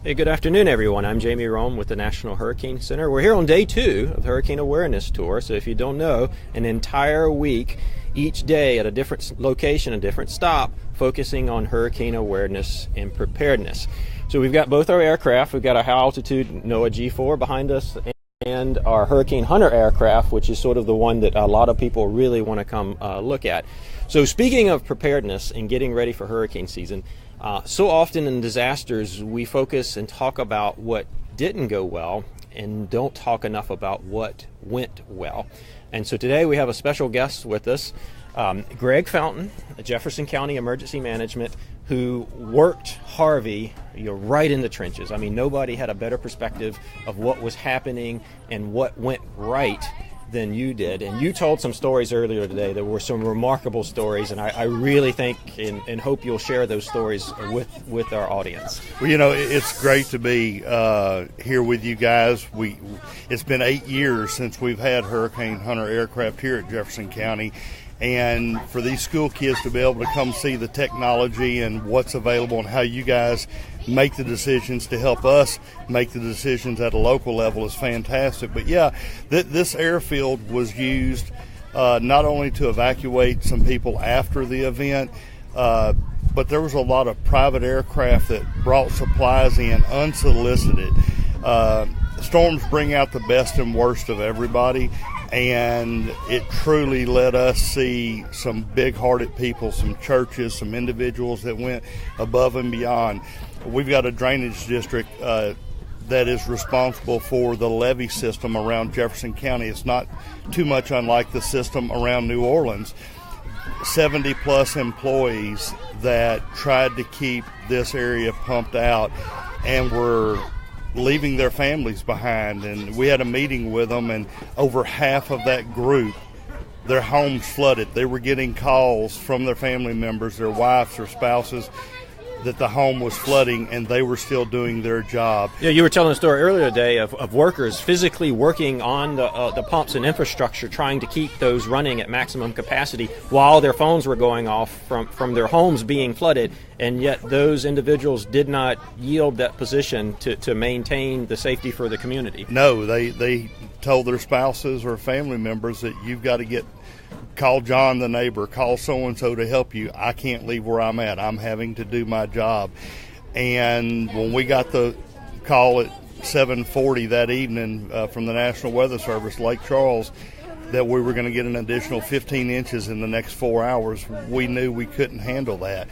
Hey, good afternoon, everyone. I'm Jamie Rhome with the National Hurricane Center. We're here on day 2 of the Hurricane Awareness Tour. So if you don't know, an entire week, each day at a different location, a different stop, focusing on hurricane awareness and preparedness. So we've got both our aircraft. We've got our high altitude NOAA G4 behind us and our Hurricane Hunter aircraft, which is sort of the one that a lot of people really want to come look at. So speaking of preparedness and getting ready for hurricane season, so often in disasters, we focus and talk about what didn't go well and don't talk enough about what went well. And so today we have a special guest with us, Greg Fountain, Jefferson County Emergency Management, who worked Harvey right in the trenches. I mean, nobody had a better perspective of what was happening and what went right than you did. And you told some stories earlier today. There were some remarkable stories, and I really think and hope you'll share those stories with our audience. Well, it's great to be here with you guys. It's been 8 years since we've had Hurricane Hunter aircraft here at Jefferson County, and for these school kids to be able to come see the technology and what's available and how you guys make the decisions to help us make the decisions at a local level is fantastic. But yeah, this airfield was used not only to evacuate some people after the event, but there was a lot of private aircraft that brought supplies in unsolicited. Storms bring out the best and worst of everybody, and it truly let us see some big-hearted people, some churches, some individuals that went above and beyond. We've got a drainage district that is responsible for the levee system around Jefferson County. It's not too much unlike the system around New Orleans. 70-plus employees that tried to keep this area pumped out and were leaving their families behind. And we had a meeting with them, and over half of that group, their homes flooded. They were getting calls from their family members, their wives, their spouses, that the home was flooding, and they were still doing their job. Yeah, you were telling a story earlier today of workers physically working on the pumps and infrastructure, trying to keep those running at maximum capacity while their phones were going off from their homes being flooded, and yet those individuals did not yield that position to maintain the safety for the community. No, they told their spouses or family members that you've got to call John the neighbor, call so-and-so to help you. I can't leave where I'm at. I'm having to do my job. And when we got the call at 7:40 that evening from the National Weather Service, Lake Charles, that we were going to get an additional 15 inches in the next 4 hours, we knew we couldn't handle that.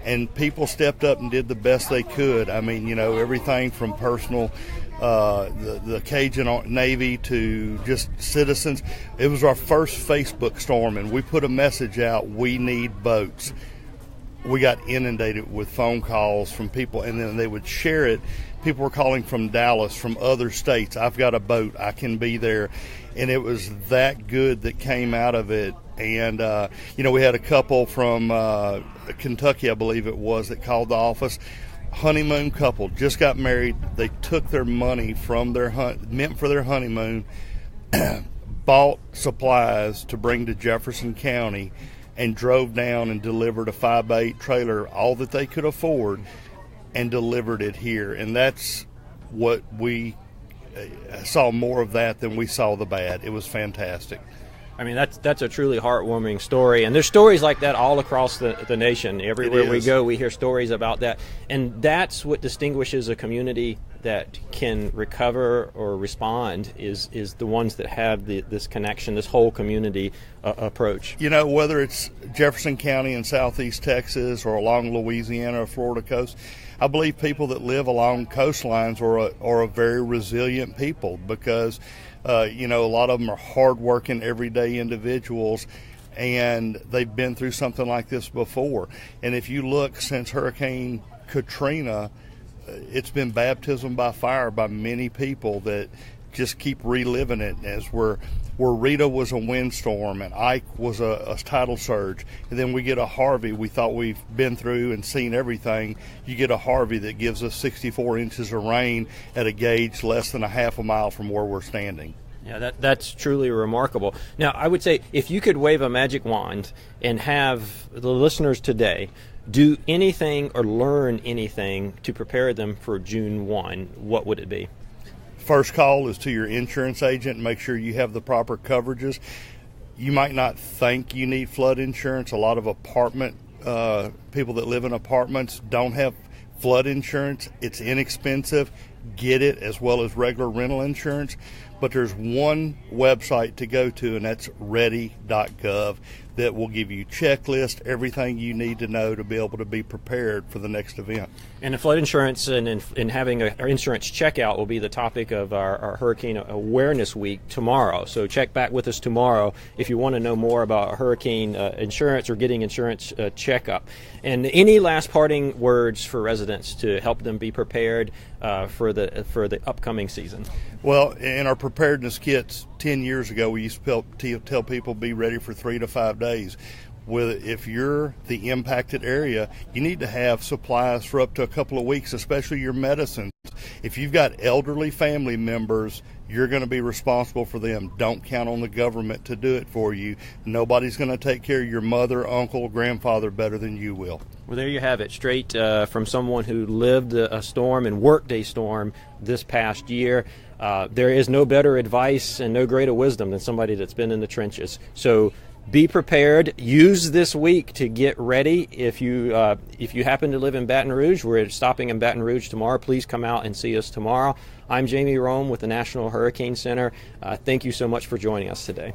And people stepped up and did the best they could. I mean, everything from personal the Cajun Navy to just citizens. It was our first Facebook storm, and we put a message out, we need boats. We got inundated with phone calls from people, and then they would share it. People were calling from Dallas, from other states. I've got a boat, I can be there. And it was that good that came out of it. And, we had a couple from Kentucky, I believe it was, that called the office. Honeymoon couple, just got married. They took their money from their meant for their honeymoon, bought supplies to bring to Jefferson County, and drove down and delivered a 5x8 trailer, all that they could afford, and delivered it here. And that's what we saw more of that than we saw the bad. It was fantastic. I mean, that's a truly heartwarming story, and there's stories like that all across the nation. Everywhere we go, we hear stories about that, and that's what distinguishes a community that can recover or respond is the ones that have this connection, this whole community approach. Whether it's Jefferson County in southeast Texas or along Louisiana or Florida coast, I believe people that live along coastlines are a very resilient people because a lot of them are hardworking, everyday individuals, and they've been through something like this before. And if you look since Hurricane Katrina, it's been baptism by fire by many people that just keep reliving it, as where Rita was a windstorm and Ike was a tidal surge, and then we get a Harvey. We thought we've been through and seen everything. You get a Harvey that gives us 64 inches of rain at a gauge less than a half a mile from where we're standing. Yeah, that's truly remarkable. Now, I would say if you could wave a magic wand and have the listeners today do anything or learn anything to prepare them for June 1, what would it be? First call is to your insurance agent and make sure you have the proper coverages. You might not think you need flood insurance. A lot of people that live in apartments don't have flood insurance. It's inexpensive. Get it, as well as regular rental insurance. But there's one website to go to, and that's ready.gov, that will give you checklist, everything you need to know to be able to be prepared for the next event. And the flood insurance and having our insurance checkout will be the topic of our Hurricane Awareness Week tomorrow. So check back with us tomorrow if you want to know more about hurricane insurance or getting insurance checkup. And any last parting words for residents to help them be prepared for the upcoming season? Well, in our preparedness kits 10 years ago, we used to tell people be ready for 3 to 5 days. If you're the impacted area, you need to have supplies for up to a couple of weeks, especially your medicines. If you've got elderly family members, you're going to be responsible for them. Don't count on the government to do it for you. Nobody's going to take care of your mother, uncle, grandfather better than you will. Well, there you have it, straight from someone who lived a storm and worked a storm this past year. There is no better advice and no greater wisdom than somebody that's been in the trenches. So be prepared. Use this week to get ready. If you happen to live in Baton Rouge, we're stopping in Baton Rouge tomorrow. Please come out and see us tomorrow. I'm Jamie Rhome with the National Hurricane Center. Thank you so much for joining us today.